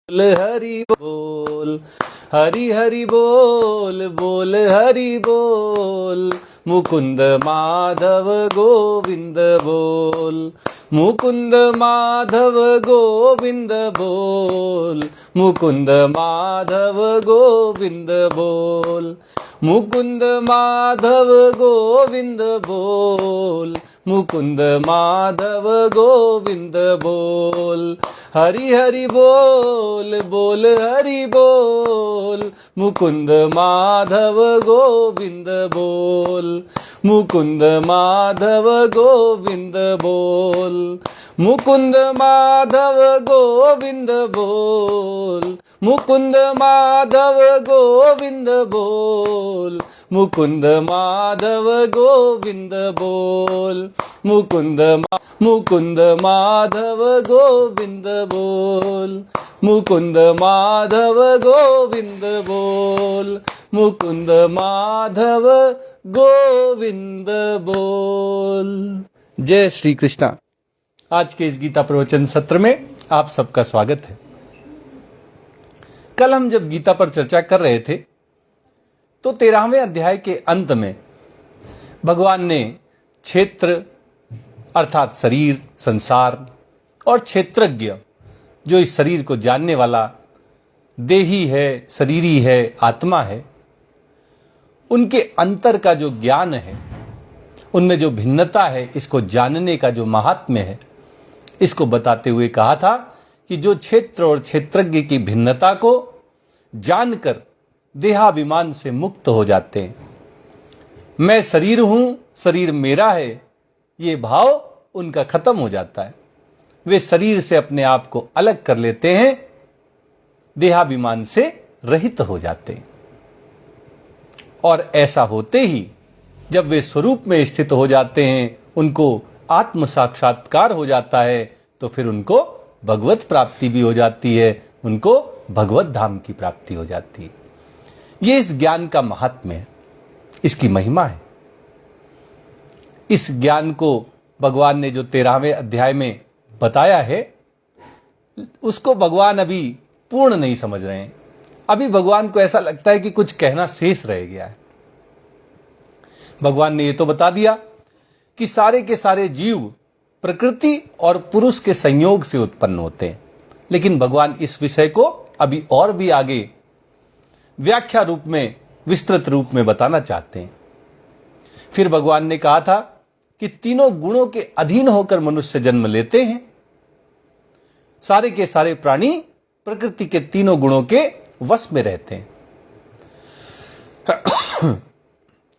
हरि बोल, हरि हरि बोल, बोल हरि बोल, मुकुंद माधव गोविंद बोल, मुकुंद माधव गोविंद बोल, मुकुंद माधव गोविंद बोल, मुकुंद माधव गोविंद बोल, मुकुंद माधव गोविंद बोल, हरि हरि बोल, बोल हरि बोल, मुकुंद माधव गोविंद बोल, मुकुंद माधव गोविंद बोल, मुकुंद माधव गोविंद बोल, मुकुंद माधव गोविंद बोल, मुकुंद माधव गोविंद बोल, मुकुंद माधव गोविंद बोल, मुकुंद माधव गोविंद बोल, मुकुंद माधव गोविंद बोल। जय श्री कृष्णा। आज के इस गीता प्रवचन सत्र में आप सबका स्वागत है। कल हम जब गीता पर चर्चा कर रहे थे तो 13वें अध्याय के अंत में भगवान ने क्षेत्र अर्थात शरीर, संसार और क्षेत्रज्ञ जो इस शरीर को जानने वाला देही है, शरीरी है, आत्मा है, उनके अंतर का जो ज्ञान है, उनमें जो भिन्नता है, इसको जानने का जो महात्म्य है, इसको बताते हुए कहा था कि जो क्षेत्र और क्षेत्रज्ञ की भिन्नता को जानकर देहाभिमान से मुक्त हो जाते हैं, मैं शरीर हूं, शरीर मेरा है, ये भाव उनका खत्म हो जाता है। वे शरीर से अपने आप को अलग कर लेते हैं, देहाभिमान से रहित हो जाते हैं। और ऐसा होते ही जब वे स्वरूप में स्थित हो जाते हैं, उनको आत्म साक्षात्कार हो जाता है, तो फिर उनको भगवत प्राप्ति भी हो जाती है, उनको भगवत धाम की प्राप्ति हो जाती है। ये इस ज्ञान का महात्म्य है, इसकी महिमा है। इस ज्ञान को भगवान ने जो 13वें अध्याय में बताया है, उसको भगवान अभी पूर्ण नहीं समझ रहे हैं। अभी भगवान को ऐसा लगता है कि कुछ कहना शेष रह गया है। भगवान ने ये तो बता दिया कि सारे के सारे जीव प्रकृति और पुरुष के संयोग से उत्पन्न होते हैं, लेकिन भगवान इस विषय को अभी और भी आगे व्याख्या रूप में, विस्तृत रूप में बताना चाहते हैं। फिर भगवान ने कहा था कि तीनों गुणों के अधीन होकर मनुष्य जन्म लेते हैं। सारे के सारे प्राणी प्रकृति के तीनों गुणों के वश में रहते हैं।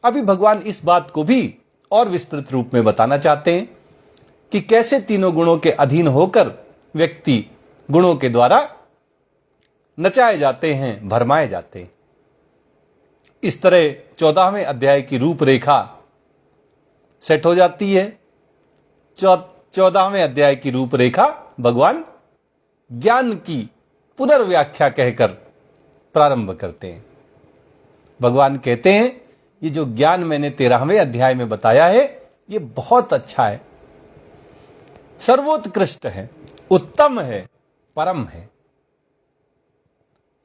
अभी भगवान इस बात को भी और विस्तृत रूप में बताना चाहते हैं कि कैसे तीनों गुणों के अधीन होकर व्यक्ति गुणों के द्वारा नचाए जाते हैं, भरमाए जाते हैं। इस तरह 14वें अध्याय की रूपरेखा सेट हो जाती है। 14वें अध्याय की रूपरेखा भगवान ज्ञान की पुनर्व्याख्या कहकर प्रारंभ करते हैं। भगवान कहते हैं, ये जो ज्ञान मैंने 13वें अध्याय में बताया है, ये बहुत अच्छा है, सर्वोत्कृष्ट है, उत्तम है, परम है।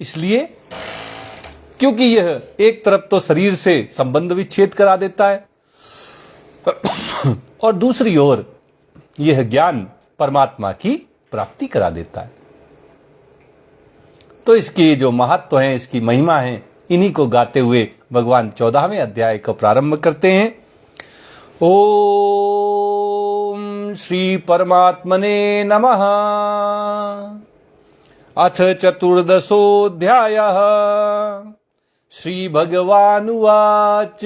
इसलिए क्योंकि यह एक तरफ तो शरीर से संबंध विच्छेद करा देता है और दूसरी ओर यह ज्ञान परमात्मा की प्राप्ति करा देता है। तो इसकी जो महत्व है, इसकी महिमा है, इन्हीं को गाते हुए भगवान 14वें अध्याय को प्रारंभ करते हैं। ओम श्री परमात्मने नमः। अथ चतुर्दशोऽध्यायः। श्री भगवानुवाच।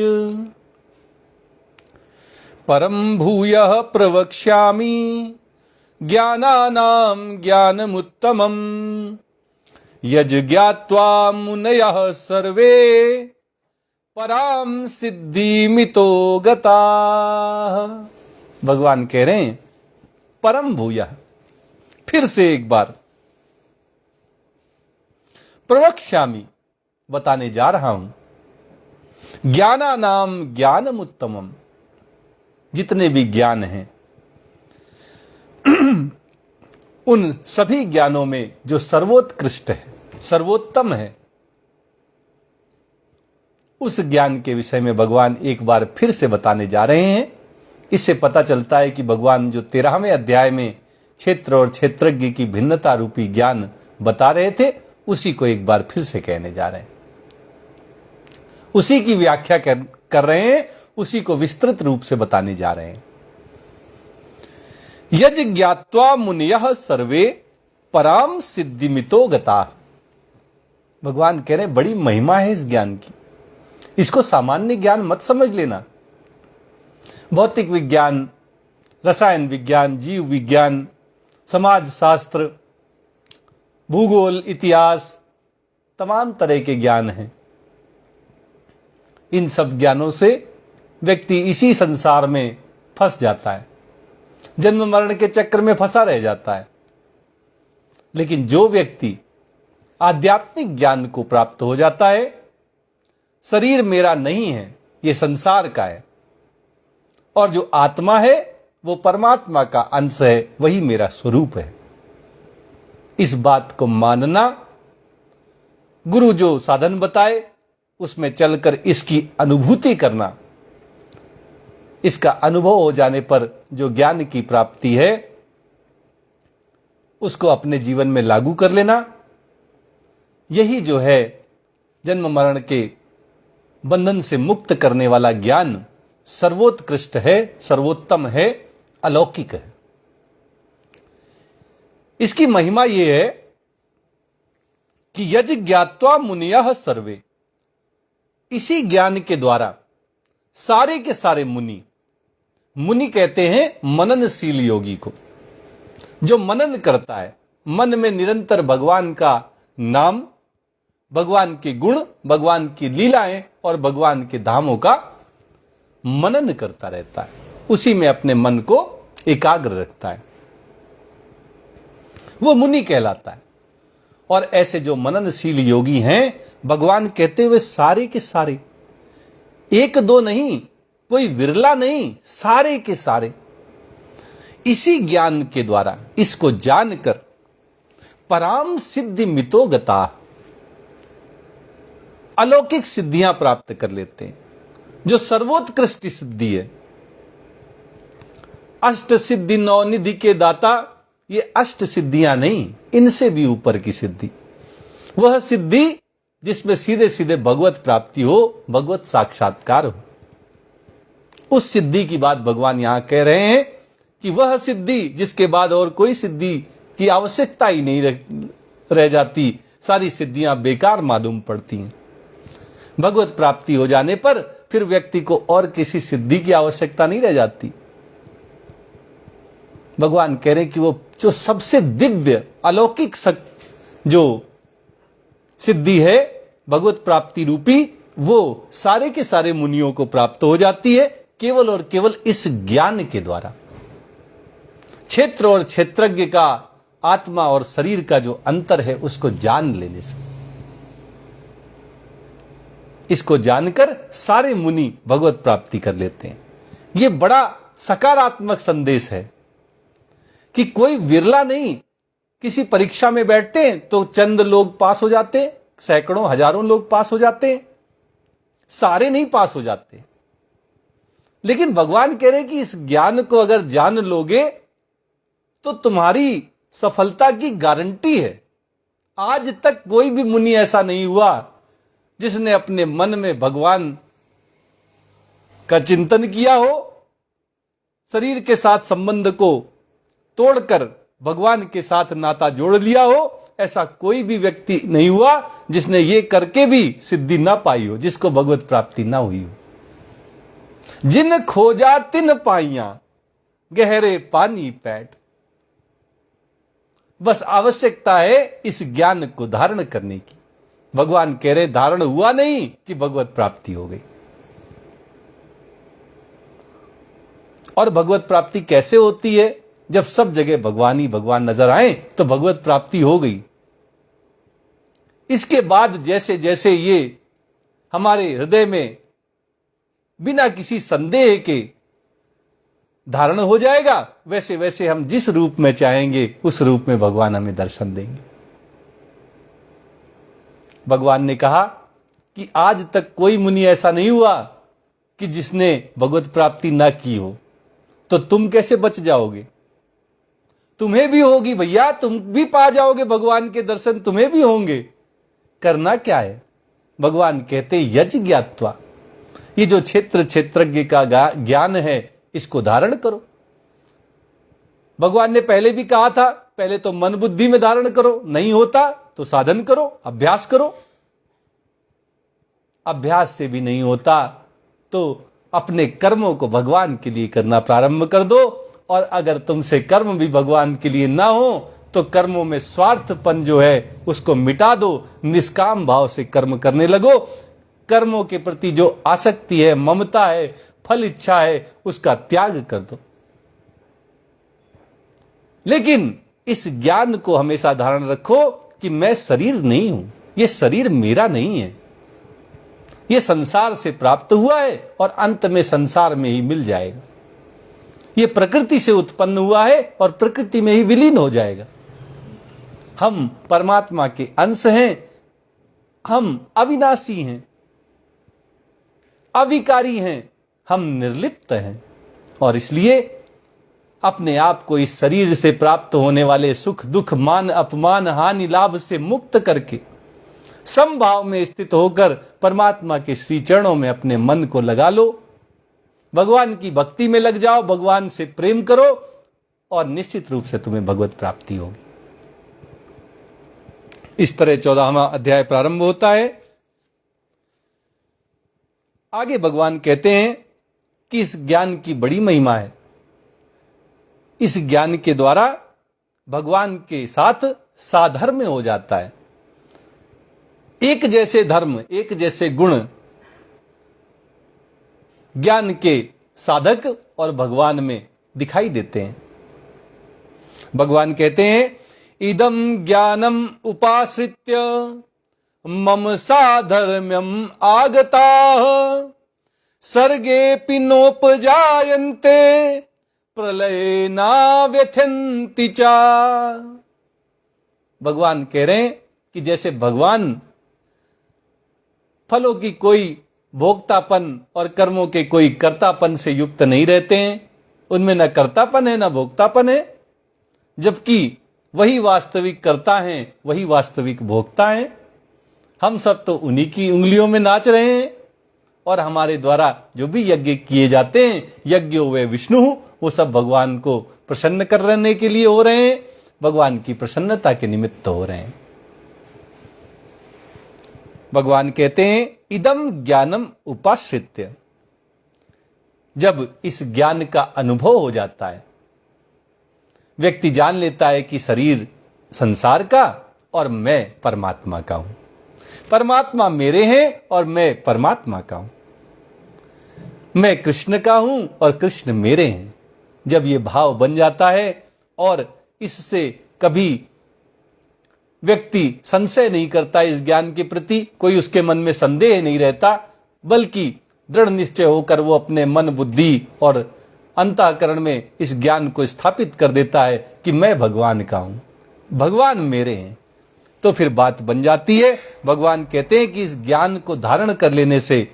परं भूयः प्रवक्ष्यामि ज्ञानानां ज्ञानमुत्तमम् यज्ज्ञात्वा मुनयः सर्वे परां सिद्धिमितो गताः। भगवान कह रहे हैं, परम भूयः, फिर से एक बार, प्रवक्ष्यामि, बताने जा रहा हूं, ज्ञानानां ज्ञानमुत्तमम्, जितने भी ज्ञान हैं उन सभी ज्ञानों में जो सर्वोत्कृष्ट है, सर्वोत्तम है, उस ज्ञान के विषय में भगवान एक बार फिर से बताने जा रहे हैं। इससे पता चलता है कि भगवान जो 13वें अध्याय में क्षेत्र और क्षेत्रज्ञ की भिन्नता रूपी ज्ञान बता रहे थे, उसी को एक बार फिर से कहने जा रहे हैं, उसी की व्याख्या कर रहे हैं, उसी को विस्तृत रूप से बताने जा रहे हैं। यज ज्ञात्वा मुनयः सर्वे पराम सिद्धिमितो गता। भगवान कह रहे हैं बड़ी महिमा है इस ज्ञान की, इसको सामान्य ज्ञान मत समझ लेना। भौतिक विज्ञान, रसायन विज्ञान, जीव विज्ञान, समाज शास्त्र, भूगोल, इतिहास, तमाम तरह के ज्ञान हैं। इन सब ज्ञानों से व्यक्ति इसी संसार में फंस जाता है, जन्म मरण के चक्र में फंसा रह जाता है। लेकिन जो व्यक्ति आध्यात्मिक ज्ञान को प्राप्त हो जाता है, शरीर मेरा नहीं है, ये संसार का है, और जो आत्मा है वो परमात्मा का अंश है, वही मेरा स्वरूप है, इस बात को मानना, गुरु जो साधन बताए उसमें चलकर इसकी अनुभूति करना, इसका अनुभव हो जाने पर जो ज्ञान की प्राप्ति है उसको अपने जीवन में लागू कर लेना, यही जो है जन्म मरण के बंधन से मुक्त करने वाला ज्ञान सर्वोत्कृष्ट है, सर्वोत्तम है, अलौकिक है। इसकी महिमा यह है कि यज ज्ञात्वा मुनयः सर्वे, इसी ज्ञान के द्वारा सारे के सारे मुनि, मुनि कहते हैं मननशील योगी को, जो मनन करता है, मन में निरंतर भगवान का नाम, भगवान के गुण, भगवान की लीलाएं और भगवान के धामों का मनन करता रहता है, उसी में अपने मन को एकाग्र रखता है, वो मुनि कहलाता है। और ऐसे जो मननशील योगी हैं, भगवान कहते हुए सारे के सारे, एक दो नहीं, कोई विरला नहीं, सारे के सारे इसी ज्ञान के द्वारा, इसको जानकर पराम सिद्धि मितो गता, अलौकिक सिद्धियां प्राप्त कर लेते हैं, जो सर्वोत्कृष्ट सिद्धि है। अष्ट सिद्धि नौ निधि के दाता, ये अष्ट सिद्धियां नहीं, इनसे भी ऊपर की सिद्धि, वह सिद्धि जिसमें सीधे सीधे भगवत प्राप्ति हो, भगवत साक्षात्कार हो, उस सिद्धि की बात भगवान यहां कह रहे हैं कि वह सिद्धि जिसके बाद और कोई सिद्धि की आवश्यकता ही नहीं रह जाती, सारी सिद्धियां बेकार मालूम पड़ती हैं। भगवत प्राप्ति हो जाने पर फिर व्यक्ति को और किसी सिद्धि की आवश्यकता नहीं रह जाती। भगवान कह रहे हैं कि वो जो सबसे दिव्य अलौकिक जो सिद्धि है भगवत प्राप्ति रूपी, वो सारे के सारे मुनियों को प्राप्त हो जाती है केवल और केवल इस ज्ञान के द्वारा। क्षेत्र और क्षेत्रज्ञ का, आत्मा और शरीर का जो अंतर है उसको जान लेने से, इसको जानकर सारे मुनि भगवत प्राप्ति कर लेते हैं। यह बड़ा सकारात्मक संदेश है कि कोई विरला नहीं, किसी परीक्षा में बैठते हैं तो चंद लोग पास हो जाते हैं, सैकड़ों हजारों लोग पास हो जाते हैं, सारे नहीं पास हो जाते। लेकिन भगवान कह रहे हैं कि इस ज्ञान को अगर जान लोगे तो तुम्हारी सफलता की गारंटी है। आज तक कोई भी मुनि ऐसा नहीं हुआ जिसने अपने मन में भगवान का चिंतन किया हो, शरीर के साथ संबंध को तोड़कर भगवान के साथ नाता जोड़ लिया हो। ऐसा कोई भी व्यक्ति नहीं हुआ जिसने ये करके भी सिद्धि ना पाई हो, जिसको भगवत प्राप्ति ना हुई हो। जिन खोजा तिन पाइयां गहरे पानी पैठ, बस आवश्यकता है इस ज्ञान को धारण करने की। भगवान कह रहे धारण हुआ नहीं कि भगवत प्राप्ति हो गई। और भगवत प्राप्ति कैसे होती है? जब सब जगह भगवान ही भगवान नजर आए तो भगवत प्राप्ति हो गई। इसके बाद जैसे जैसे ये हमारे हृदय में बिना किसी संदेह के धारण हो जाएगा, वैसे वैसे हम जिस रूप में चाहेंगे उस रूप में भगवान हमें दर्शन देंगे। भगवान ने कहा कि आज तक कोई मुनि ऐसा नहीं हुआ कि जिसने भगवत प्राप्ति ना की हो, तो तुम कैसे बच जाओगे? तुम्हें भी होगी भैया, तुम भी पा जाओगे भगवान के दर्शन, तुम्हें भी होंगे। करना क्या है? भगवान कहते यज ज्ञात्वा, ये जो क्षेत्रज्ञ का ज्ञान है इसको धारण करो। भगवान ने पहले भी कहा था, पहले तो मन बुद्धि में धारण करो, नहीं होता तो साधन करो, अभ्यास करो। अभ्यास से भी नहीं होता तो अपने कर्मों को भगवान के लिए करना प्रारंभ कर दो, और अगर तुमसे कर्म भी भगवान के लिए ना हो तो कर्मों में स्वार्थपन जो है उसको मिटा दो, निष्काम भाव से कर्म करने लगो। कर्मों के प्रति जो आसक्ति है, ममता है, फल इच्छा है, उसका त्याग कर दो। लेकिन इस ज्ञान को हमेशा धारण रखो कि मैं शरीर नहीं हूं, यह शरीर मेरा नहीं है, यह संसार से प्राप्त हुआ है और अंत में संसार में ही मिल जाएगा। यह प्रकृति से उत्पन्न हुआ है और प्रकृति में ही विलीन हो जाएगा। हम परमात्मा के अंश हैं, हम अविनाशी हैं, अविकारी हैं, हम निर्लिप्त हैं, और इसलिए अपने आप को इस शरीर से प्राप्त होने वाले सुख दुख मान अपमान हानि लाभ से मुक्त करके समभाव में स्थित होकर परमात्मा के श्री चरणों में अपने मन को लगा लो, भगवान की भक्ति में लग जाओ, भगवान से प्रेम करो, और निश्चित रूप से तुम्हें भगवत प्राप्ति होगी। इस तरह 14वां अध्याय प्रारंभ होता है। आगे भगवान कहते हैं कि इस ज्ञान की बड़ी महिमा है। इस ज्ञान के द्वारा भगवान के साथ साधर्म्य हो जाता है। एक जैसे धर्म, एक जैसे गुण ज्ञान के साधक और भगवान में दिखाई देते हैं। भगवान कहते हैं इदं ज्ञानम उपाश्रित्य मम साधर्म्यम आगताः सर्गेऽपि नोपजायन्ते प्रलये न व्यथन्ति च। भगवान कह रहे हैं कि जैसे भगवान फलों की कोई भोक्तापन और कर्मों के कोई कर्तापन से युक्त नहीं रहते हैं, उनमें न कर्तापन है न भोक्तापन है, जबकि वही वास्तविक कर्ता हैं, वही वास्तविक भोक्ता हैं। हम सब तो उन्हीं की उंगलियों में नाच रहे हैं, और हमारे द्वारा जो भी यज्ञ किए जाते हैं, यज्ञो वे विष्णु, वो सब भगवान को प्रसन्न करने के लिए हो रहे हैं, भगवान की प्रसन्नता के निमित्त हो रहे हैं। भगवान कहते हैं इदम ज्ञानम उपाश्रित्य। जब इस ज्ञान का अनुभव हो जाता है, व्यक्ति जान लेता है कि शरीर संसार का और मैं परमात्मा का हूं, परमात्मा मेरे हैं और मैं परमात्मा का हूं, मैं कृष्ण का हूं और कृष्ण मेरे हैं। जब ये भाव बन जाता है और इससे कभी व्यक्ति संशय नहीं करता, इस ज्ञान के प्रति कोई उसके मन में संदेह नहीं रहता, बल्कि दृढ़ निश्चय होकर वो अपने मन बुद्धि और अंतःकरण में इस ज्ञान को स्थापित कर देता है कि मैं भगवान का हूं, भगवान मेरे हैं, तो फिर बात बन जाती है। भगवान कहते हैं कि इस ज्ञान को धारण कर लेने से,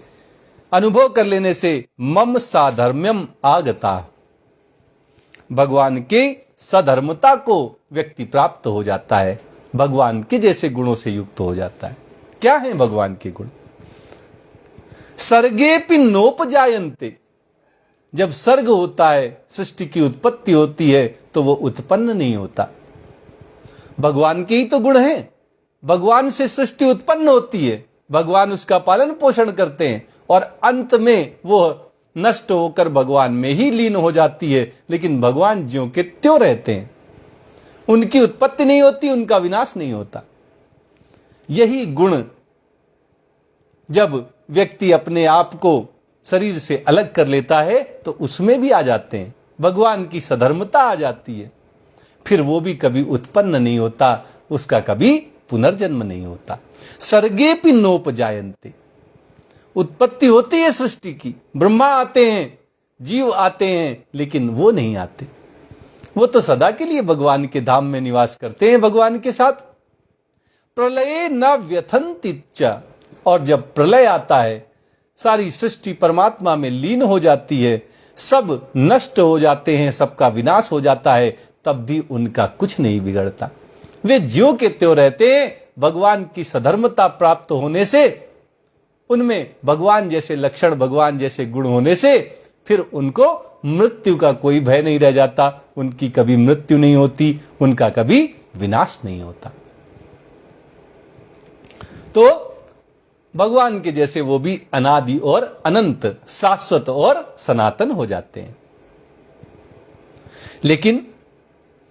अनुभव कर लेने से मम साधर्म्यम आगता, भगवान के सधर्मता को व्यक्ति प्राप्त हो जाता है, भगवान के जैसे गुणों से युक्त हो जाता है। क्या है भगवान के गुण? सर्गेऽपि नोपजायन्ते। जब सर्ग होता है, सृष्टि की उत्पत्ति होती है, तो वो उत्पन्न नहीं होता। भगवान के ही तो गुण हैं, भगवान से सृष्टि उत्पन्न होती है, भगवान उसका पालन पोषण करते हैं, और अंत में वो नष्ट होकर भगवान में ही लीन हो जाती है। लेकिन भगवान ज्यों के त्यों रहते हैं, उनकी उत्पत्ति नहीं होती, उनका विनाश नहीं होता। यही गुण जब व्यक्ति अपने आप को शरीर से अलग कर लेता है तो उसमें भी आ जाते हैं, भगवान की सधर्मता आ जाती है। फिर वो भी कभी उत्पन्न नहीं होता, उसका कभी पुनर्जन्म नहीं होता। सर्गेऽपि नोपजायन्ते। उत्पत्ति होती है सृष्टि की, ब्रह्मा आते हैं, जीव आते हैं लेकिन वो नहीं आते। वो तो सदा के लिए भगवान के धाम में निवास करते हैं भगवान के साथ। प्रलये न व्यथन्ति च, और जब प्रलय आता है, सारी सृष्टि परमात्मा में लीन हो जाती है, सब नष्ट हो जाते हैं, सबका विनाश हो जाता है, तब भी उनका कुछ नहीं बिगड़ता। वे ज्यों के त्यों रहते हैं। भगवान की सधर्मता प्राप्त होने से, उनमें भगवान जैसे लक्षण, भगवान जैसे गुण होने से फिर उनको मृत्यु का कोई भय नहीं रह जाता। उनकी कभी मृत्यु नहीं होती, उनका कभी विनाश नहीं होता। तो भगवान के जैसे वो भी अनादि और अनंत, शाश्वत और सनातन हो जाते हैं। लेकिन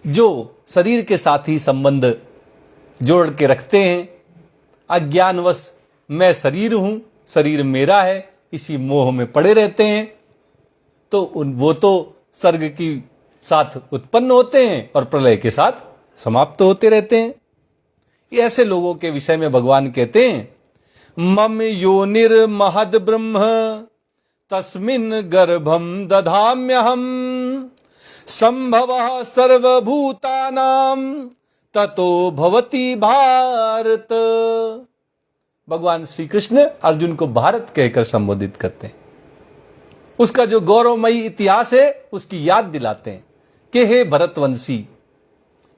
जो शरीर के साथ ही संबंध जोड़ के रखते हैं, अज्ञानवश मैं शरीर हूं, शरीर मेरा है, इसी मोह में पड़े रहते हैं, तो वो तो सर्ग की साथ उत्पन्न होते हैं और प्रलय के साथ समाप्त होते रहते हैं। ये ऐसे लोगों के विषय में भगवान कहते हैं, मम योनिर्महद ब्रह्म तस्मिन् गर्भम दधाम्यहम संभवः सर्वभूतानां ततो भवति भारत। भगवान श्री कृष्ण अर्जुन को भारत कहकर संबोधित करते हैं। उसका जो गौरवमयी इतिहास है उसकी याद दिलाते हैं कि हे भरतवंशी,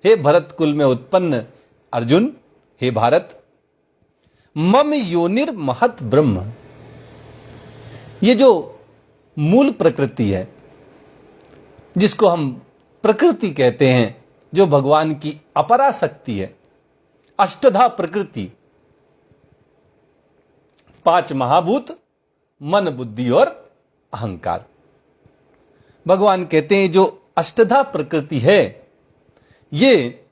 हे भरत कुल में उत्पन्न अर्जुन, हे भारत, मम योनिर महत ब्रह्म, ये जो मूल प्रकृति है, जिसको हम प्रकृति कहते हैं, जो भगवान की अपरा शक्ति है, अष्टधा प्रकृति, 5 महाभूत, मन, बुद्धि और अहंकार। भगवान कहते हैं जो अष्टधा प्रकृति है, ये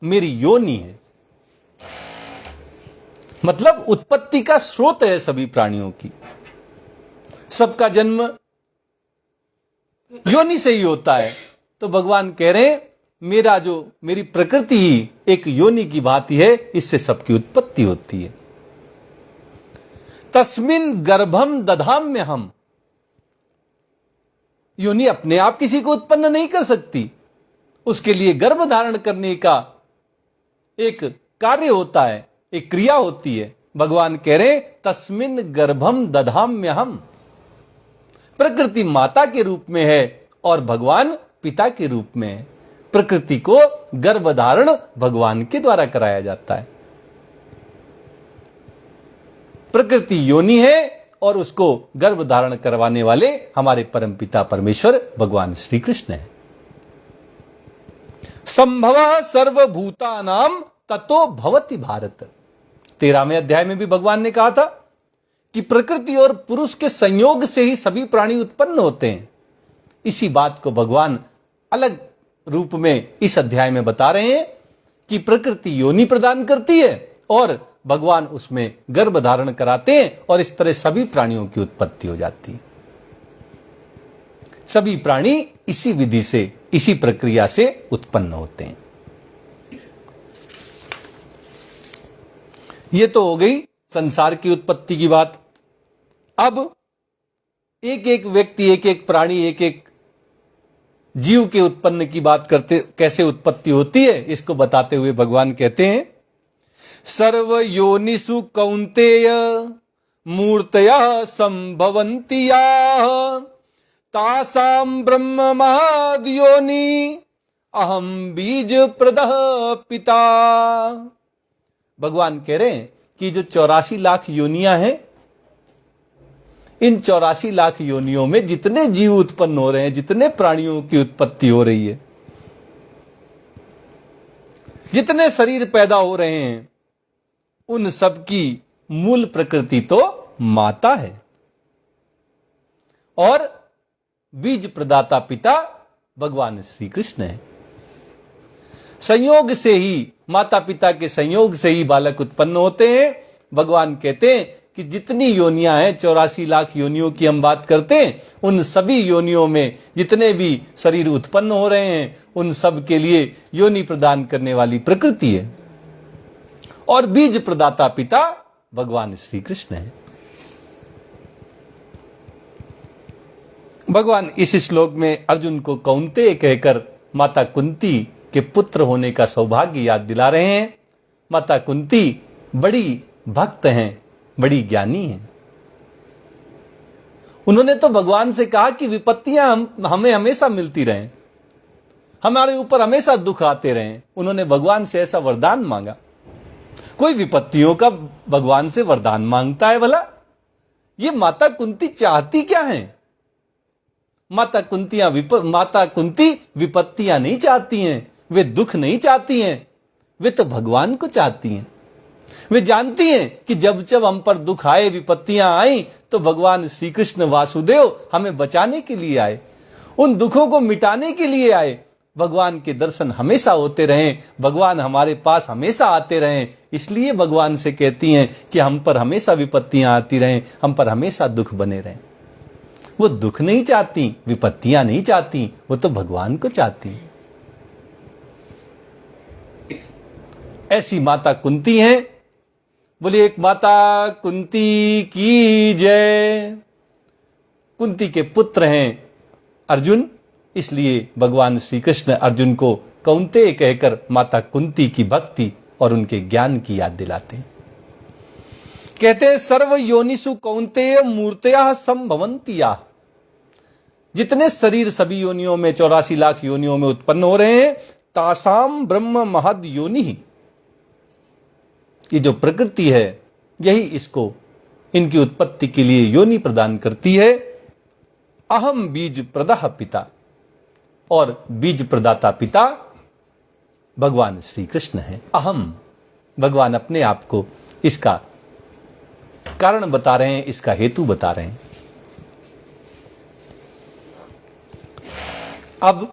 मेरी योनि है, मतलब उत्पत्ति का स्रोत है सभी प्राणियों की। सबका जन्म योनि से ही होता है। तो भगवान कह रहे हैं मेरी प्रकृति ही एक योनि की भांति है, इससे सबकी उत्पत्ति होती है। तस्मिन् गर्भम दधाम्यहम, योनि अपने आप किसी को उत्पन्न नहीं कर सकती, उसके लिए गर्भ धारण करने का एक कार्य होता है, एक क्रिया होती है। भगवान कह रहे तस्मिन् गर्भम दधाम्यहम, प्रकृति माता के रूप में है और भगवान पिता के रूप में है। प्रकृति को गर्भ धारण भगवान के द्वारा कराया जाता है। प्रकृति योनि है और उसको गर्भ धारण करवाने वाले हमारे परमपिता परमेश्वर भगवान श्री कृष्ण है। संभवः सर्वभूतानां ततो भवति भारत। 13वें अध्याय में भी भगवान ने कहा था कि प्रकृति और पुरुष के संयोग से ही सभी प्राणी उत्पन्न होते हैं। इसी बात को भगवान अलग रूप में इस अध्याय में बता रहे हैं कि प्रकृति योनि प्रदान करती है और भगवान उसमें गर्भ धारण कराते हैं और इस तरह सभी प्राणियों की उत्पत्ति हो जाती है। सभी प्राणी इसी विधि से, इसी प्रक्रिया से उत्पन्न होते हैं। ये तो हो गई संसार की उत्पत्ति की बात। अब एक एक व्यक्ति, एक एक प्राणी, एक एक जीव के उत्पन्न की बात करते, कैसे उत्पत्ति होती है इसको बताते हुए भगवान कहते हैं, सर्व योनिषु कौन्तेय मूर्तयः संभवन्ति याः तासां ब्रह्म महद्योनि अहम बीज प्रदः पिता। भगवान कह रहे हैं कि जो 84 लाख योनियां हैं, इन 84 लाख योनियों में जितने जीव उत्पन्न हो रहे हैं, जितने प्राणियों की उत्पत्ति हो रही है, जितने शरीर पैदा हो रहे हैं, उन सब की मूल प्रकृति तो माता है और बीज प्रदाता पिता भगवान श्री कृष्ण है। संयोग से ही, माता पिता के संयोग से ही बालक उत्पन्न होते हैं। भगवान कहते हैं कि जितनी योनियां हैं, 84 लाख योनियों की हम बात करते हैं, उन सभी योनियों में जितने भी शरीर उत्पन्न हो रहे हैं, उन सब के लिए योनि प्रदान करने वाली प्रकृति है और बीज प्रदाता पिता भगवान श्री कृष्ण है। भगवान इस श्लोक में अर्जुन को कौन्तेय कहकर माता कुंती के पुत्र होने का सौभाग्य याद दिला रहे हैं। माता कुंती बड़ी भक्त हैं, बड़ी ज्ञानी हैं। उन्होंने तो भगवान से कहा कि विपत्तियां हमें हमेशा मिलती रहें, हमारे ऊपर हमेशा दुख आते रहें। उन्होंने भगवान से ऐसा वरदान मांगा। कोई विपत्तियों का भगवान से वरदान मांगता है भला? ये माता कुंती चाहती क्या है? माता कुंती विपत्तियां नहीं चाहती हैं, वे दुख नहीं चाहती हैं, वे तो भगवान को चाहती हैं। वे जानती हैं कि जब जब हम पर दुख आए, विपत्तियां आई, तो भगवान श्री कृष्ण वासुदेव हमें बचाने के लिए आए, उन दुखों को मिटाने के लिए आए। भगवान के दर्शन हमेशा होते रहें, भगवान हमारे पास हमेशा आते रहें। इसलिए भगवान से कहती हैं कि हम पर हमेशा विपत्तियां आती रहें, हम पर हमेशा दुख बने रहें। वो दुख नहीं चाहती, विपत्तियां नहीं चाहती, वो तो भगवान को चाहती। ऐसी माता कुंती हैं। बोलिए एक माता कुंती की जय। कुंती के पुत्र हैं अर्जुन, इसलिए भगवान श्री कृष्ण अर्जुन को कौन्तेय कहकर माता कुंती की भक्ति और उनके ज्ञान की याद दिलाते हैं। कहते हैं सर्व योनिषु कौन्तेय मूर्तया संभवंतिया। जितने शरीर सभी योनियों में 84 लाख योनियों में उत्पन्न हो रहे हैं, तासाम ब्रह्म महद योनि। ये जो प्रकृति है यही इसको इनकी उत्पत्ति के लिए योनि प्रदान करती है। अहम बीज प्रदः पिता, और बीज प्रदाता पिता भगवान श्री कृष्ण है। अहम, भगवान अपने आप को इसका कारण बता रहे हैं, इसका हेतु बता रहे हैं। अब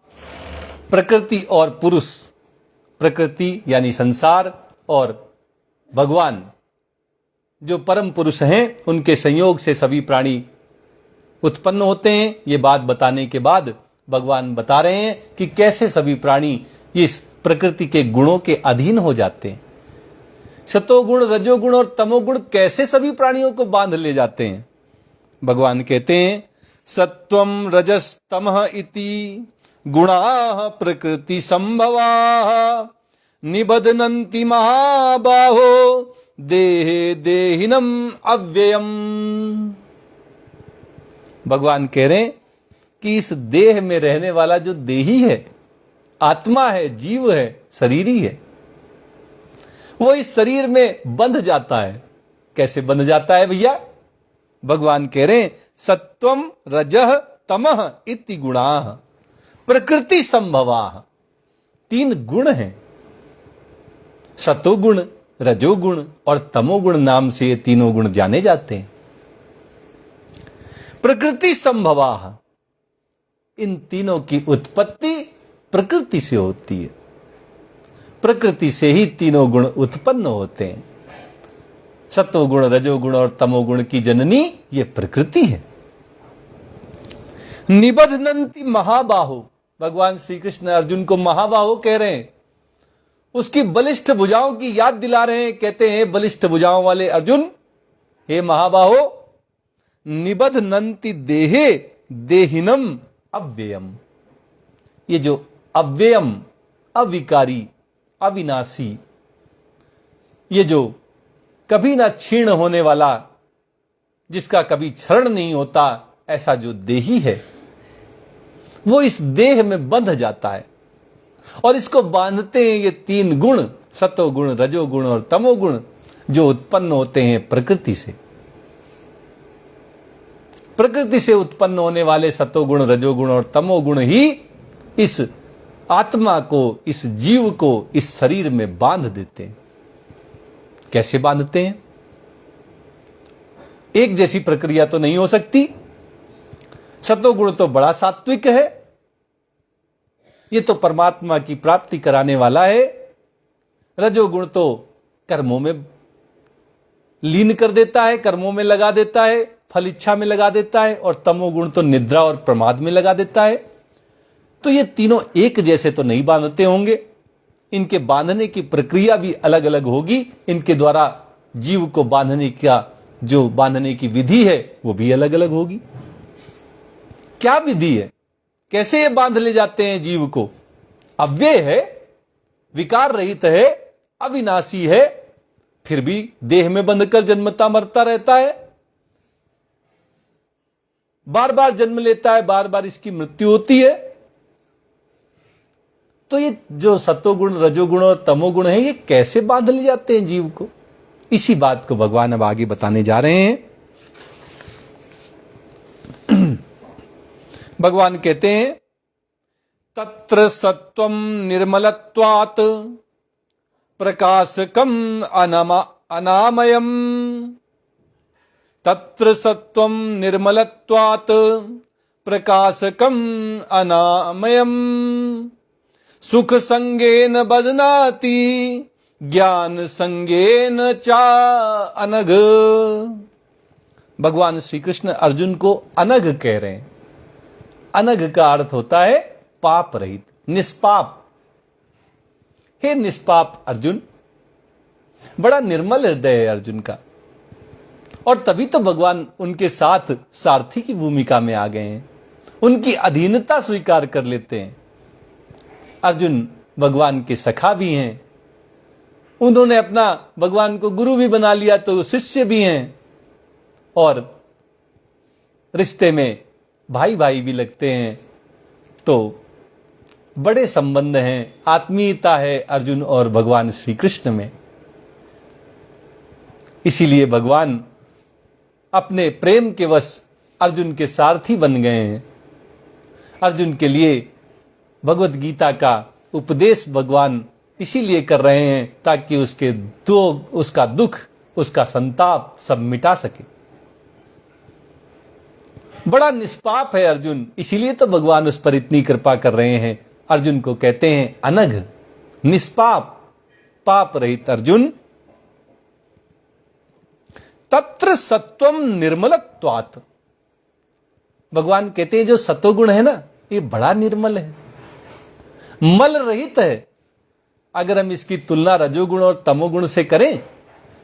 प्रकृति और पुरुष, प्रकृति यानी संसार और भगवान जो परम पुरुष हैं, उनके संयोग से सभी प्राणी उत्पन्न होते हैं। ये बात बताने के बाद भगवान बता रहे हैं कि कैसे सभी प्राणी इस प्रकृति के गुणों के अधीन हो जाते हैं। सतोगुण, रजोगुण और तमोगुण कैसे सभी प्राणियों को बांध ले जाते हैं। भगवान कहते हैं सत्वम रजस्तमः इति गुणाः प्रकृति संभवाः निबध्नन्ति महाबाहो देहे देहिनम अव्ययम। भगवान कह रहे हैं कि इस देह में रहने वाला जो देही है, आत्मा है, जीव है, शरीरी है, वो इस शरीर में बंध जाता है। कैसे बंध जाता है भैया? भगवान कह रहे हैं सत्वम रजः तमः इति गुणाः प्रकृति संभवाः। 3 गुण हैं, सतोगुण, रजोगुण और तमोगुण नाम से ये तीनों गुण जाने जाते हैं। प्रकृति संभवाः, इन तीनों की उत्पत्ति प्रकृति से होती है। प्रकृति से ही तीनों गुण उत्पन्न होते हैं। सत्वगुण, रजोगुण और तमोगुण की जननी ये प्रकृति है। निबध्नन्ति महाबाहो, भगवान श्री कृष्ण अर्जुन को महाबाहो कह रहे हैं। उसकी बलिष्ठ भुजाओं की याद दिला रहे हैं। कहते हैं बलिष्ठ भुजाओं वाले अर्जुन, हे महाबाहो, निबध्नन्ति देहे देहिनम अव्ययम। ये जो अव्ययम, अविकारी, अविनाशी, ये जो कभी ना क्षीण होने वाला, जिसका कभी क्षरण नहीं होता, ऐसा जो देही है वो इस देह में बंध जाता है। और इसको बांधते हैं ये 3 गुण, सतोगुण, रजोगुण और तमोगुण, जो उत्पन्न होते हैं प्रकृति से। प्रकृति से उत्पन्न होने वाले सतोगुण, रजोगुण और तमोगुण ही इस आत्मा को, इस जीव को इस शरीर में बांध देते हैं। कैसे बांधते हैं? एक जैसी प्रक्रिया तो नहीं हो सकती। सतोगुण तो बड़ा सात्विक है, ये तो परमात्मा की प्राप्ति कराने वाला है। रजोगुण तो कर्मों में लीन कर देता है, कर्मों में लगा देता है, फल इच्छा में लगा देता है। और तमोगुण तो निद्रा और प्रमाद में लगा देता है। तो ये तीनों एक जैसे तो नहीं बांधते होंगे, इनके बांधने की प्रक्रिया भी अलग अलग होगी। इनके द्वारा जीव को बांधने का जो बांधने की विधि है वो भी अलग अलग होगी। क्या विधि है, कैसे ये बांध ले जाते हैं जीव को? अव्यय है, विकार रहित है, अविनाशी है, फिर भी देह में बंधकर जन्मता मरता रहता है, बार बार जन्म लेता है, बार बार इसकी मृत्यु होती है। तो ये जो सत्वगुण, रजोगुण और तमोगुण है, ये कैसे बांध ले जाते हैं जीव को? इसी बात को भगवान अब आगे बताने जा रहे हैं। भगवान कहते हैं, तत्र सत्वं निर्मलत्वात् प्रकाशकम अनामयम, तत्र सत्वं निर्मलत्वात् प्रकाशकम अनामयम, सुख संगेन बदनाति ज्ञान संगेन चा अनघ। भगवान श्री कृष्ण अर्जुन को अनघ कह रहे हैं। अनघ का अर्थ होता है पाप रहित, निष्पाप। हे निष्पाप अर्जुन, बड़ा निर्मल हृदय है अर्जुन का, और तभी तो भगवान उनके साथ सारथी की भूमिका में आ गए हैं, उनकी अधीनता स्वीकार कर लेते हैं। अर्जुन भगवान के सखा भी हैं, उन्होंने अपना भगवान को गुरु भी बना लिया, तो शिष्य भी हैं, और रिश्ते में भाई भाई भी लगते हैं। तो बड़े संबंध हैं, आत्मीयता है अर्जुन और भगवान श्री कृष्ण में। इसीलिए भगवान अपने प्रेम के वश अर्जुन के सारथी बन गए हैं। अर्जुन के लिए भगवत गीता का उपदेश भगवान इसीलिए कर रहे हैं ताकि उसका दुख, उसका संताप सब मिटा सके। बड़ा निष्पाप है अर्जुन, इसीलिए तो भगवान उस पर इतनी कृपा कर रहे हैं। अर्जुन को कहते हैं अनघ, निष्पाप, पाप रहित अर्जुन। तत्र सत्वम निर्मलत्वात्, भगवान कहते हैं जो सत्वगुण है ना, ये बड़ा निर्मल है, मल रहित है। अगर हम इसकी तुलना रजोगुण और तमोगुण से करें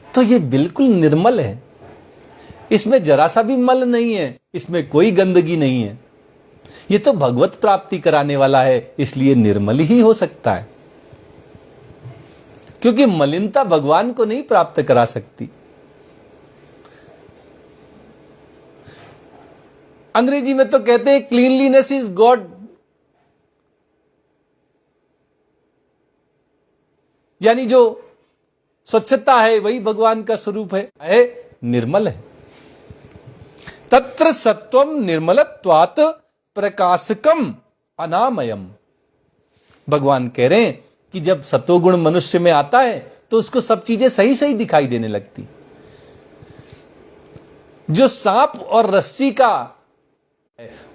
तो ये बिल्कुल निर्मल है, इसमें जरा सा भी मल नहीं है, इसमें कोई गंदगी नहीं है। ये तो भगवत प्राप्ति कराने वाला है, इसलिए निर्मल ही हो सकता है, क्योंकि मलिनता भगवान को नहीं प्राप्त करा सकती। अंग्रेजी में तो कहते हैं क्लीनलीनेस इज गॉड, यानी जो स्वच्छता है वही भगवान का स्वरूप है, निर्मल है। तत्र सत्वम निर्मलत्वात् प्रकाशकम अनामयम। भगवान कह रहे हैं कि जब सत्वगुण मनुष्य में आता है तो उसको सब चीजें सही सही दिखाई देने लगती। जो सांप और रस्सी का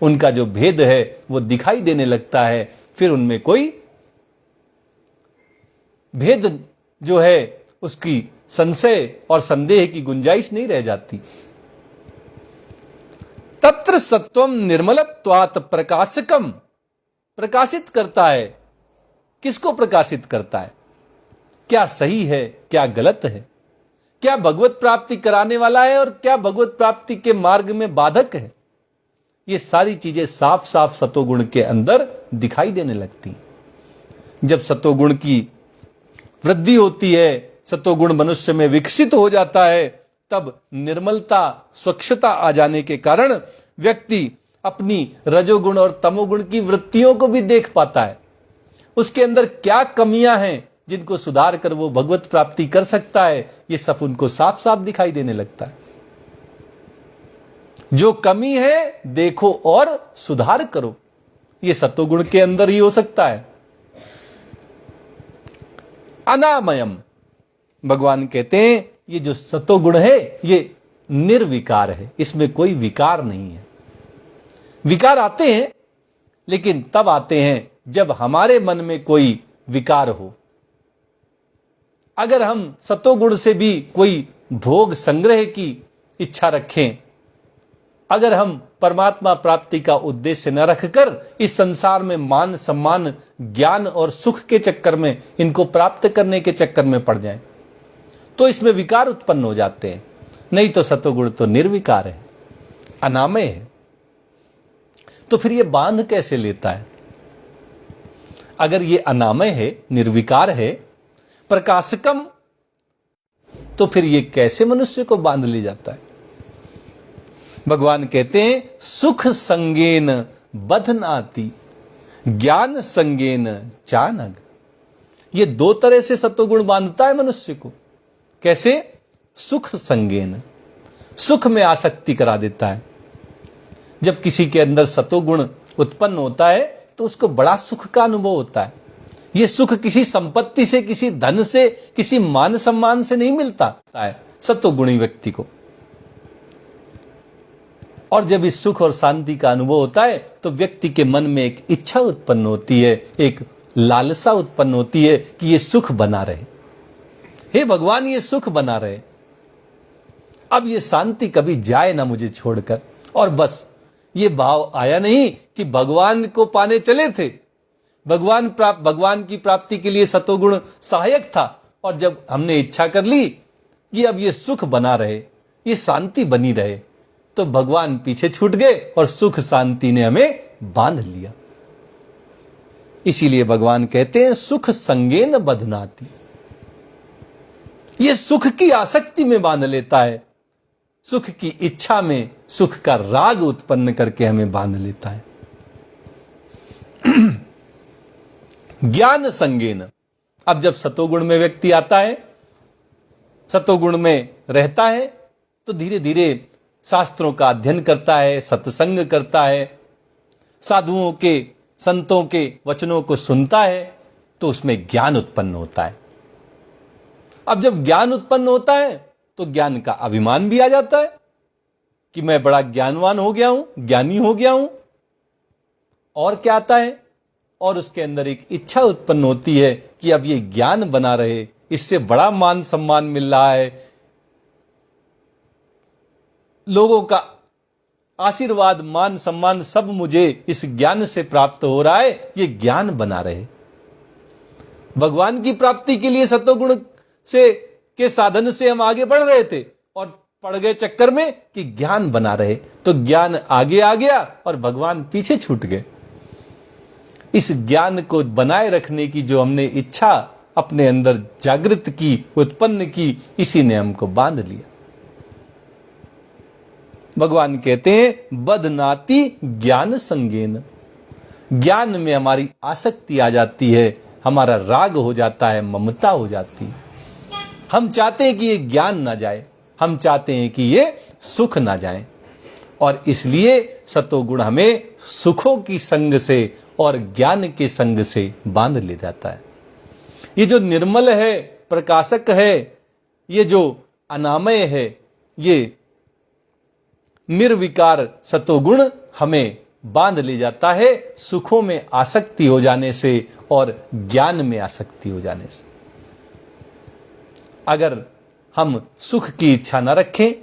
उनका जो भेद है वो दिखाई देने लगता है, फिर उनमें कोई भेद जो है उसकी संशय और संदेह की गुंजाइश नहीं रह जाती। तत्र सत्वम निर्मलत्वात् प्रकाशकम, प्रकाशित करता है। किसको प्रकाशित करता है? क्या सही है, क्या गलत है, क्या भगवत प्राप्ति कराने वाला है और क्या भगवत प्राप्ति के मार्ग में बाधक है। ये सारी चीजें साफ साफ सत्वगुण के अंदर दिखाई देने लगती। जब सत्वगुण की वृद्धि होती है, सत्वगुण मनुष्य में विकसित हो जाता है, तब निर्मलता, स्वच्छता आ जाने के कारण व्यक्ति अपनी रजोगुण और तमोगुण की वृत्तियों को भी देख पाता है। उसके अंदर क्या कमियां हैं जिनको सुधार कर वो भगवत प्राप्ति कर सकता है, ये सब उनको साफ साफ दिखाई देने लगता है। जो कमी है देखो और सुधार करो, ये सत्वगुण के अंदर ही हो सकता है। अनामयम, भगवान कहते हैं ये जो सत्वगुण है ये निर्विकार है, इसमें कोई विकार नहीं है। विकार आते हैं लेकिन तब आते हैं जब हमारे मन में कोई विकार हो। अगर हम सत्वगुण से भी कोई भोग संग्रह की इच्छा रखें, अगर हम परमात्मा प्राप्ति का उद्देश्य न रखकर इस संसार में मान सम्मान, ज्ञान और सुख के चक्कर में, इनको प्राप्त करने के चक्कर में पड़ जाएं, तो इसमें विकार उत्पन्न हो जाते हैं। नहीं तो सत्वगुण तो निर्विकार है, अनामय है। तो फिर ये बांध कैसे लेता है? अगर ये अनामय है, निर्विकार है, प्रकाशकम, तो फिर ये कैसे मनुष्य को बांध ले जाता है? भगवान कहते हैं सुख संगेन बधनाति ज्ञान संगेन चानग। ये दो तरह से सत्वगुण बांधता है मनुष्य को। कैसे? सुख संगेन, सुख में आसक्ति करा देता है। जब किसी के अंदर सत्वगुण उत्पन्न होता है तो उसको बड़ा सुख का अनुभव होता है। यह सुख किसी संपत्ति से, किसी धन से, किसी मान सम्मान से नहीं मिलता है सत्वगुणी व्यक्ति को। और जब इस सुख और शांति का अनुभव होता है तो व्यक्ति के मन में एक इच्छा उत्पन्न होती है, एक लालसा उत्पन्न होती है कि ये सुख बना रहे। हे भगवान, ये सुख बना रहे, अब ये शांति कभी जाए ना मुझे छोड़कर। और बस ये भाव आया नहीं कि भगवान को पाने चले थे, भगवान की प्राप्ति के लिए सतोगुण सहायक था, और जब हमने इच्छा कर ली कि अब ये सुख बना रहे, ये शांति बनी रहे, तो भगवान पीछे छूट गए और सुख शांति ने हमें बांध लिया। इसीलिए भगवान कहते हैं सुख संगेन बधनाति। ये सुख की आसक्ति में बांध लेता है, सुख की इच्छा में सुख का राग उत्पन्न करके हमें बांध लेता है। ज्ञान संगेन, अब जब सतोगुण में व्यक्ति आता है, सतोगुण में रहता है, तो धीरे धीरे शास्त्रों का अध्ययन करता है, सत्संग करता है, साधुओं के, संतों के वचनों को सुनता है, तो उसमें ज्ञान उत्पन्न होता है। अब जब ज्ञान उत्पन्न होता है तो ज्ञान का अभिमान भी आ जाता है कि मैं बड़ा ज्ञानवान हो गया हूं, ज्ञानी हो गया हूं। और क्या आता है? और उसके अंदर एक इच्छा उत्पन्न होती है कि अब ये ज्ञान बना रहे, इससे बड़ा मान सम्मान मिल रहा है, लोगों का आशीर्वाद, मान सम्मान सब मुझे इस ज्ञान से प्राप्त हो रहा है, ये ज्ञान बना रहे। भगवान की प्राप्ति के लिए सत्वगुण से के साधन से हम आगे बढ़ रहे थे और पड़ गए चक्कर में कि ज्ञान बना रहे, तो ज्ञान आगे आ गया और भगवान पीछे छूट गए। इस ज्ञान को बनाए रखने की जो हमने इच्छा अपने अंदर जागृत की, उत्पन्न की, इसी ने हमको बांध लिया। भगवान कहते हैं बधनाति ज्ञान संगेन, ज्ञान में हमारी आसक्ति आ जाती है, हमारा राग हो जाता है, ममता हो जाती है। हम चाहते हैं कि ये ज्ञान ना जाए, हम चाहते हैं कि ये सुख ना जाए, और इसलिए सतोगुण हमें सुखों की संग से और ज्ञान के संग से बांध ले जाता है। ये जो निर्मल है, प्रकाशक है, ये जो अनामय है, ये निर्विकार सतोगुण हमें बांध ले जाता है सुखों में आसक्ति हो जाने से और ज्ञान में आसक्ति हो जाने से। अगर हम सुख की इच्छा न रखें,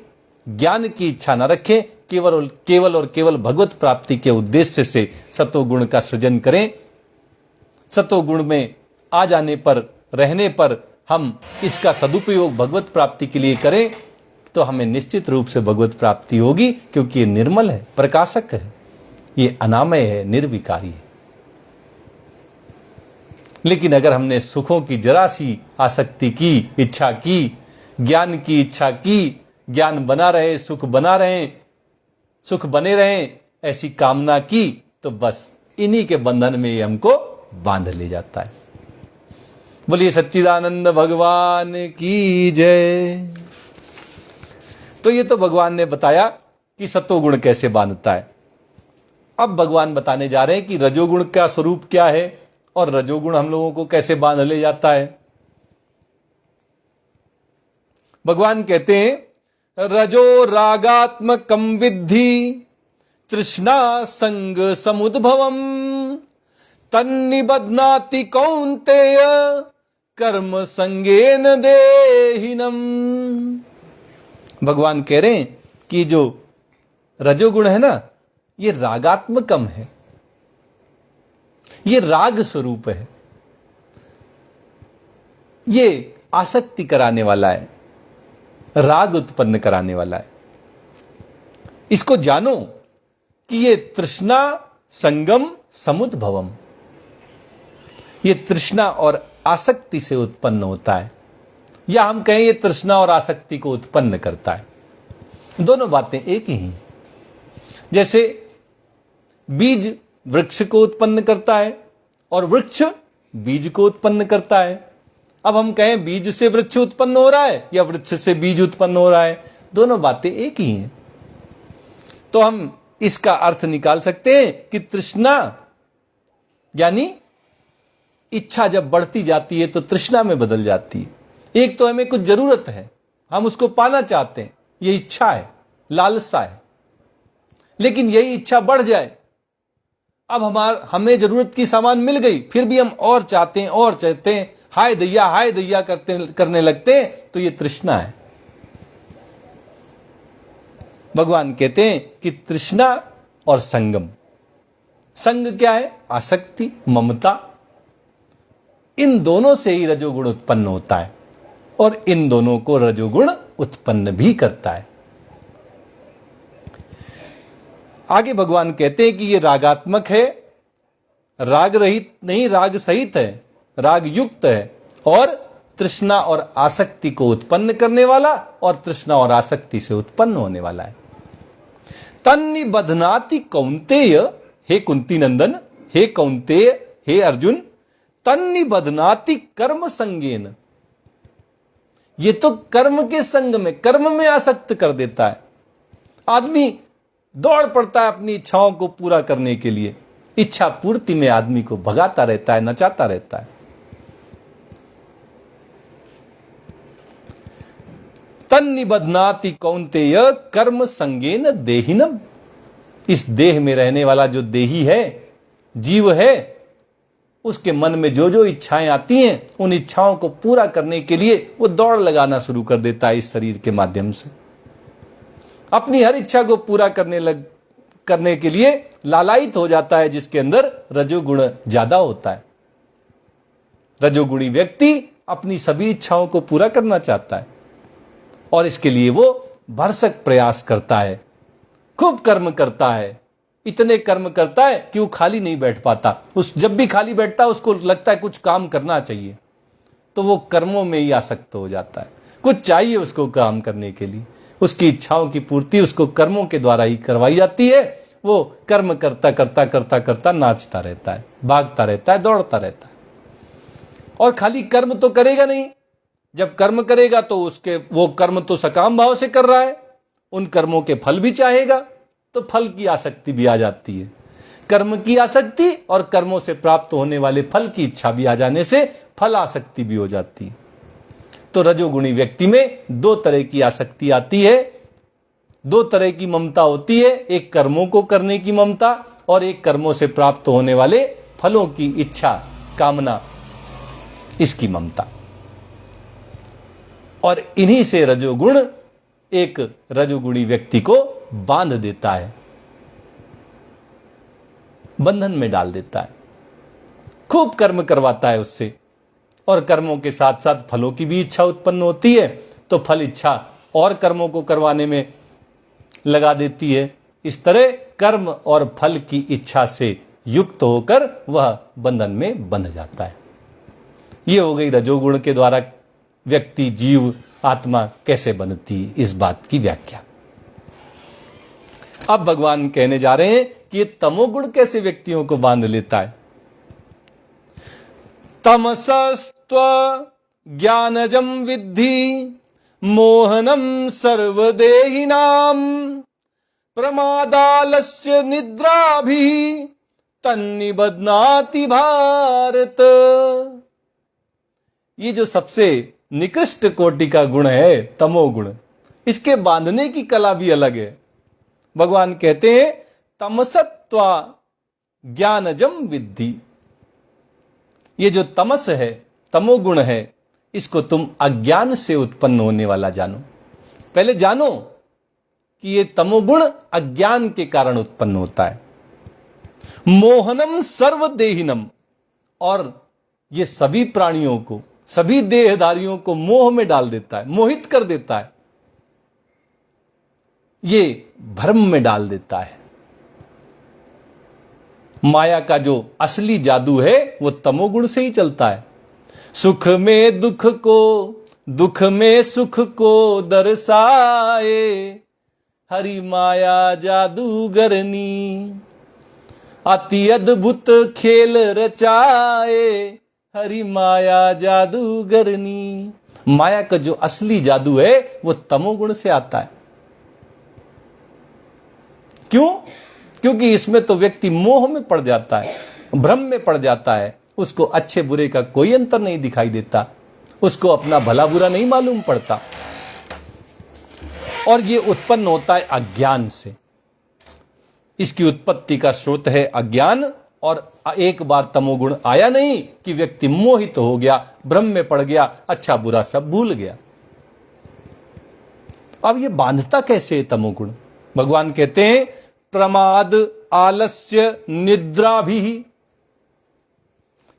ज्ञान की इच्छा न रखें, केवल और केवल भगवत प्राप्ति के उद्देश्य से सतोगुण का सृजन करें, सतोगुण में आ जाने पर, रहने पर हम इसका सदुपयोग भगवत प्राप्ति के लिए करें, तो हमें निश्चित रूप से भगवत प्राप्ति होगी, क्योंकि ये निर्मल है, प्रकाशक है, ये अनामय है, निर्विकारी है। लेकिन अगर हमने सुखों की जरा सी आसक्ति की, इच्छा की, ज्ञान की इच्छा की, ज्ञान बना रहे, सुख बना रहे, सुख बने रहे, ऐसी कामना की, तो बस इन्हीं के बंधन में ये हमको बांध ले जाता है। बोलिए सच्चिदानंद भगवान की जय। तो ये तो भगवान ने बताया कि सत्वगुण कैसे बांधता है। अब भगवान बताने जा रहे हैं कि रजोगुण का स्वरूप क्या है और रजोगुण हम लोगों को कैसे बांध ले जाता है। भगवान कहते हैं रजो रागात्मकम विद्धि तृष्णा संग समुद्भवम तन्निबध्नाति कौन्तेय कर्म संगेन देहिनम। भगवान कह रहे हैं कि जो रजोगुण है ना, ये रागात्मकम है, ये राग स्वरूप है, ये आसक्ति कराने वाला है, राग उत्पन्न कराने वाला है। इसको जानो कि ये तृष्णा संगम समुद्भवम। ये तृष्णा और आसक्ति से उत्पन्न होता है, या हम कहें ये तृष्णा और आसक्ति को उत्पन्न करता है। दोनों बातें एक ही हैं। जैसे बीज वृक्ष को उत्पन्न करता है और वृक्ष बीज को उत्पन्न करता है। अब हम कहें बीज से वृक्ष उत्पन्न हो रहा है या वृक्ष से बीज उत्पन्न हो रहा है, दोनों बातें एक ही हैं। तो हम इसका अर्थ निकाल सकते हैं कि तृष्णा यानी इच्छा जब बढ़ती जाती है तो तृष्णा में बदल जाती है। एक तो हमें कुछ जरूरत है, हम उसको पाना चाहते हैं, ये इच्छा है, लालसा है। लेकिन यही इच्छा बढ़ जाए, अब हमें जरूरत की सामान मिल गई, फिर भी हम और चाहते हैं, हाय दैया करने लगते हैं, तो ये तृष्णा है। भगवान कहते हैं कि तृष्णा और संगम, संग क्या है? आसक्ति, ममता। इन दोनों से ही रजोगुण उत्पन्न होता है और इन दोनों को रजोगुण उत्पन्न भी करता है। आगे भगवान कहते हैं कि ये रागात्मक है, राग रहित नहीं, राग सहित है, राग युक्त है और तृष्णा और आसक्ति को उत्पन्न करने वाला और तृष्णा और आसक्ति से उत्पन्न होने वाला है। तन्निबध्नाति कौन्तेय, हे कुंती नंदन, हे कौन्तेय, हे अर्जुन, तन्निबध्नाति कर्म संगेन। ये तो कर्म के संग में, कर्म में आसक्त कर देता है। आदमी दौड़ पड़ता है अपनी इच्छाओं को पूरा करने के लिए, इच्छा पूर्ति में आदमी को भगाता रहता है, नचाता रहता है। तन्निबध्नाति कौन्तेय कर्म संगेन देहिनम। इस देह में रहने वाला जो देही है, जीव है, उसके मन में जो जो इच्छाएं आती हैं, उन इच्छाओं को पूरा करने के लिए वो दौड़ लगाना शुरू कर देता है इस शरीर के माध्यम से। अपनी हर इच्छा को पूरा करने के लिए लालायित हो जाता है, जिसके अंदर रजोगुण ज्यादा होता है। रजोगुणी व्यक्ति अपनी सभी इच्छाओं को पूरा करना चाहता है और इसके लिए वो भरसक प्रयास करता है, खूब कर्म करता है, इतने कर्म करता है कि वो खाली नहीं बैठ पाता। जब भी खाली बैठता है उसको लगता है कुछ काम करना चाहिए, तो वो कर्मों में ही आसक्त हो जाता है। कुछ चाहिए उसको काम करने के लिए, उसकी इच्छाओं की पूर्ति उसको कर्मों के द्वारा ही करवाई जाती है। वो कर्म करता करता करता करता नाचता रहता है, भागता रहता है, दौड़ता रहता है। और खाली कर्म तो करेगा नहीं, जब कर्म करेगा तो वो कर्म तो सकाम भाव से कर रहा है, उन कर्मों के फल भी चाहेगा, तो फल की आसक्ति भी आ जाती है। कर्म की आसक्ति और कर्मों से प्राप्त होने वाले फल की इच्छा भी आ जाने से फल आसक्ति भी हो जाती है। तो रजोगुणी व्यक्ति में दो तरह की आसक्ति आती है, दो तरह की ममता होती है, एक कर्मों को करने की ममता और एक कर्मों से प्राप्त होने वाले फलों की इच्छा, कामना, इसकी ममता। और इन्हीं से रजोगुण एक रजोगुणी व्यक्ति को बांध देता है, बंधन में डाल देता है, खूब कर्म करवाता है उससे, और कर्मों के साथ साथ फलों की भी इच्छा उत्पन्न होती है, तो फल इच्छा और कर्मों को करवाने में लगा देती है। इस तरह कर्म और फल की इच्छा से युक्त होकर वह बंधन में बंध जाता है। यह हो गई रजोगुण के द्वारा व्यक्ति, जीव, आत्मा कैसे बनती, इस बात की व्याख्या। अब भगवान कहने जा रहे हैं कि ये तमोगुण कैसे व्यक्तियों को बांध लेता है। तमसस्त्व ज्ञानजम विद्धि मोहनम सर्वदेहिनाम प्रमादालस्य निद्राभि तन्निबध्नाति भारत। ये जो सबसे निकृष्ट कोटि का गुण है तमोगुण, इसके बांधने की कला भी अलग है। भगवान कहते हैं तमसत्वा ज्ञानजम विद्धि। ये जो तमस है, तमोगुण है, इसको तुम अज्ञान से उत्पन्न होने वाला जानो। पहले जानो कि ये तमोगुण अज्ञान के कारण उत्पन्न होता है। मोहनम सर्वदेहिनम, और ये सभी प्राणियों को, सभी देहधारियों को मोह में डाल देता है, मोहित कर देता है, ये भ्रम में डाल देता है। माया का जो असली जादू है वो तमोगुण से ही चलता है। सुख में दुख को, दुख में सुख को दर्शाए, हरि माया जादूगरनी। अति अद्भुत खेल रचाए, हरि माया जादूगरनी। माया का जो असली जादू है वो तमोगुण से आता है। क्यों? क्योंकि इसमें तो व्यक्ति मोह में पड़ जाता है, भ्रम में पड़ जाता है, उसको अच्छे बुरे का कोई अंतर नहीं दिखाई देता, उसको अपना भला बुरा नहीं मालूम पड़ता, और ये उत्पन्न होता है अज्ञान से। इसकी उत्पत्ति का स्रोत है अज्ञान, और एक बार तमोगुण आया नहीं कि व्यक्ति मोहित हो गया, भ्रम में पड़ गया, अच्छा बुरा सब भूल गया। अब ये बांधता कैसे है तमोगुण? भगवान कहते हैं प्रमाद आलस्य निद्रा भी।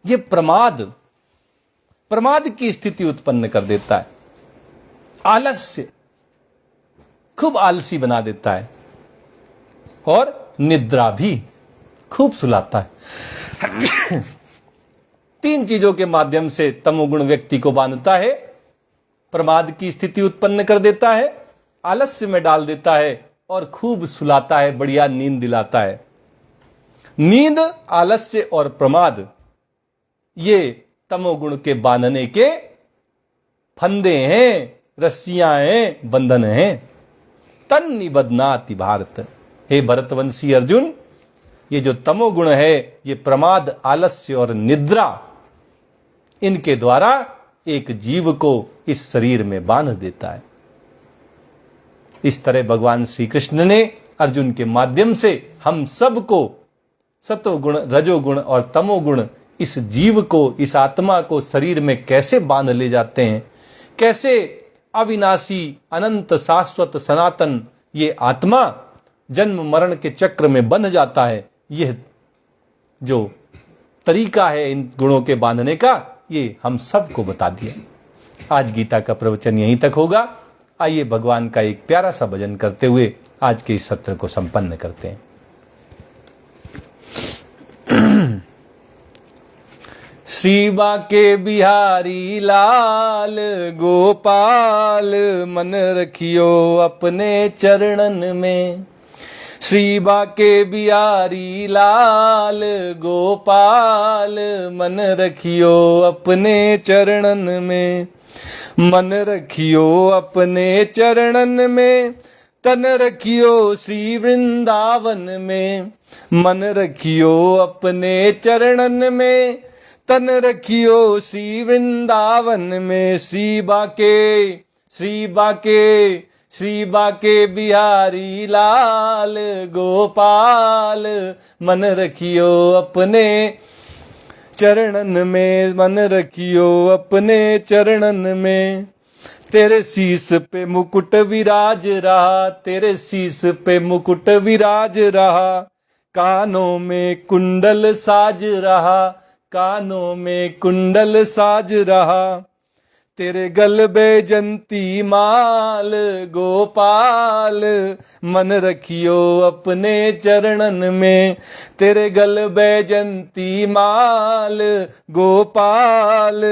ये प्रमाद की स्थिति उत्पन्न कर देता है। आलस्य, खूब आलसी बना देता है, और निद्रा भी, खूब सुलाता है। तीन चीजों के माध्यम से तमोगुण व्यक्ति को बांधता है। प्रमाद की स्थिति उत्पन्न कर देता है, आलस्य में डाल देता है, और खूब सुलाता है, बढ़िया नींद दिलाता है। नींद, आलस्य और प्रमाद ये तमोगुण के बांधने के फंदे हैं, रस्सियां हैं, बंधन हैं। तन निबध्नाति भारत। हे भरतवंशी अर्जुन, ये जो तमोगुण है, ये प्रमाद, आलस्य और निद्रा, इनके द्वारा एक जीव को इस शरीर में बांध देता है। इस तरह भगवान श्री कृष्ण ने अर्जुन के माध्यम से हम सबको सतोगुण, रजोगुण और तमोगुण, इस जीव को, इस आत्मा को शरीर में कैसे बांध ले जाते हैं, कैसे अविनाशी, अनंत, शाश्वत, सनातन ये आत्मा जन्म मरण के चक्र में बंध जाता है, यह जो तरीका है इन गुणों के बांधने का, ये हम सबको बता दिया। आज गीता का प्रवचन यहीं तक होगा। आइए भगवान का एक प्यारा सा भजन करते हुए आज के इस सत्र को संपन्न करते हैं। श्री बांके बिहारी लाल गोपाल, मन रखियो अपने चरणन में। श्री बांके बिहारी लाल गोपाल, मन रखियो अपने चरणन में। मन रखियो अपने चरणन में, तन रखियो श्री वृंदावन में। मन रखियो अपने चरणन में, तन रखियो श्री वृंदावन में। श्री बांके बिहारी लाल गोपाल, मन रखियो अपने चरणन में। मन रखियो अपने चरणन में। तेरे शीस पे मुकुट विराज रहा, तेरे शीस पे मुकुट विराज रहा। कानों में कुंडल साज रहा, कानों में कुंडल साज रहा। तेरे गल बैजंती माल गोपाल, मन रखियो अपने चरणन में। तेरे गल बैजंती माल गोपाल,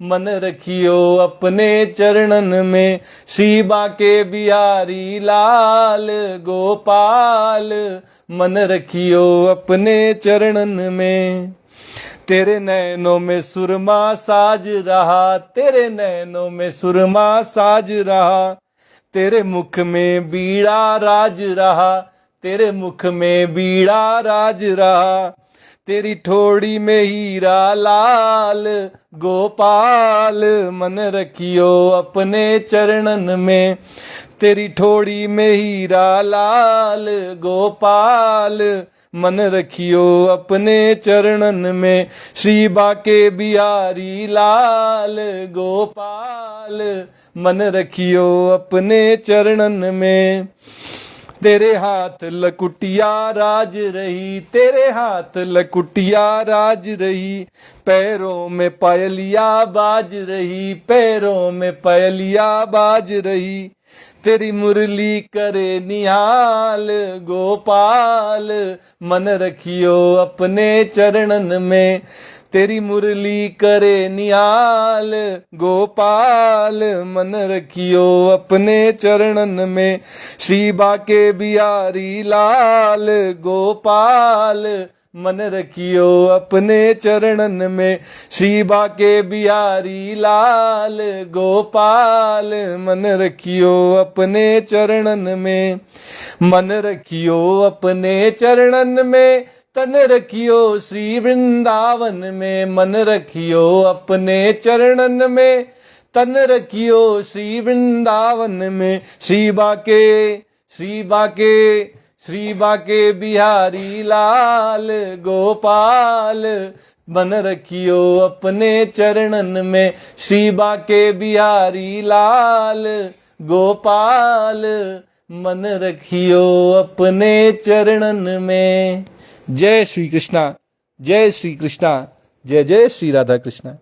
मन रखियो अपने चरणन में। श्री बांके बिहारी लाल गोपाल, मन रखियो अपने चरणन में। तेरे नैनों में सुरमा साज रहा, तेरे नैनों में सुरमा साज रहा। तेरे मुख में बीड़ा राज रहा, तेरे मुख में बीड़ा राज रहा। तेरी ठोड़ी में हीरा लाल गोपाल, मन रखियो अपने चरणन में। तेरी ठोड़ी में हीरा लाल गोपाल, मन रखियो अपने चरणन में। श्री बांके बिहारी लाल गोपाल, मन रखियो अपने चरणन में। तेरे हाथ लकुटिया राज रही, तेरे हाथ लकुटिया राज रही। पैरों में पायलिया बाज रही, पैरों में पायलिया बाज रही। तेरी मुरली करे निहाल गोपाल, मन रखियो अपने चरणन में। तेरी मुरली करे निहाल गोपाल, मन रखियो अपने चरणन में। श्री बाके बिहारी लाल गोपाल, मन रखियो अपने चरणन में। श्री बाके बिहारी लाल गोपाल, मन रखियो अपने चरणन में। मन रखियो अपने चरणन में, तन रखियो श्री वृंदावन में। मन रखियो अपने चरणन में, तन रखियो श्री वृंदावन में। श्री बाके श्री बाके श्री बाके बिहारी लाल गोपाल, मन रखियो अपने चरणन में। श्री बाके बिहारी लाल गोपाल, मन रखियो अपने चरणन में। जय श्री कृष्णा, जय श्री कृष्णा, जय जय श्री राधा कृष्णा।